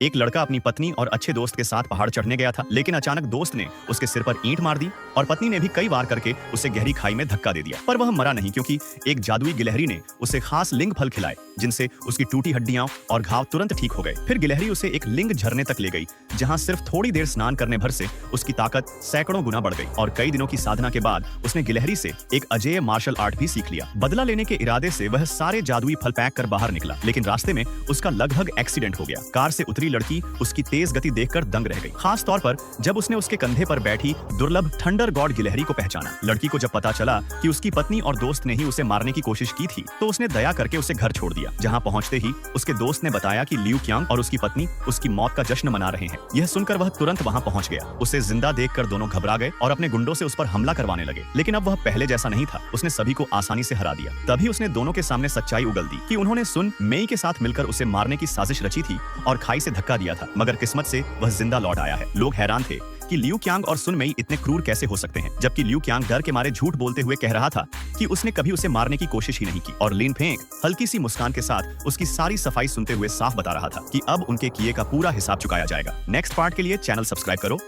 एक लड़का अपनी पत्नी और अच्छे दोस्त के साथ पहाड़ चढ़ने गया था, लेकिन अचानक दोस्त ने उसके सिर पर ईंट मार दी और पत्नी ने भी कई बार करके उसे गहरी खाई में धक्का दे दिया। पर वह मरा नहीं, क्योंकि एक जादुई गिलहरी ने उसे खास लिंग फल खिलाए, जिनसे उसकी टूटी हड्डियां और घाव तुरंत ठीक हो गए। फिर गिलहरी उसे एक लिंग झरने तक ले गई, जहां सिर्फ थोड़ी देर स्नान करने भर से उसकी ताकत सैकड़ों गुना बढ़ गई और कई दिनों की साधना के बाद उसने गिलहरी से एक अजेय मार्शल आर्ट भी सीख लिया। बदला लेने के इरादे से वह सारे जादुई फल पैक कर बाहर निकला, लेकिन रास्ते में उसका लगभग एक्सीडेंट हो गया। कार से उतरी लड़की उसकी तेज गति देखकर दंग रह गई, खास तौर पर जब उसने उसके कंधे पर बैठी दुर्लभ थंडर गॉड गिलहरी को पहचाना। लड़की को जब पता चला कि उसकी पत्नी और दोस्त ने ही उसे मारने की कोशिश की थी, तो उसने दया करके उसे घर छोड़ दिया। जहां पहुंचते ही उसके दोस्त ने बताया कि लियू क्यांग और उसकी पत्नी उसकी मौत का जश्न मना रहे हैं। यह सुनकर वह तुरंत वहां पहुंच गया। उसे जिंदा देखकर दोनों घबरा गए और अपने गुंडों से उस पर हमला करवाने लगे, लेकिन अब वह पहले जैसा नहीं था। उसने सभी को आसानी से हरा दिया। तभी उसने दोनों के सामने सच्चाई उगल दी कि उन्होंने सुन मेई के साथ मिलकर उसे मारने की साजिश रची थी और खाई से धक्का दिया था, मगर किस्मत से वह जिंदा लौट आया है। लोग हैरान थे कि लियू क्यांग और सुन मेई इतने क्रूर कैसे हो सकते हैं, जबकि लियू क्यांग डर के मारे झूठ बोलते हुए कह रहा था कि उसने कभी उसे मारने की कोशिश ही नहीं की, और लिन फेंग हल्की सी मुस्कान के साथ उसकी सारी सफाई सुनते हुए साफ बता रहा था कि अब उनके किए का पूरा हिसाब चुकाया जाएगा। नेक्स्ट पार्ट के लिए चैनल सब्सक्राइब करो।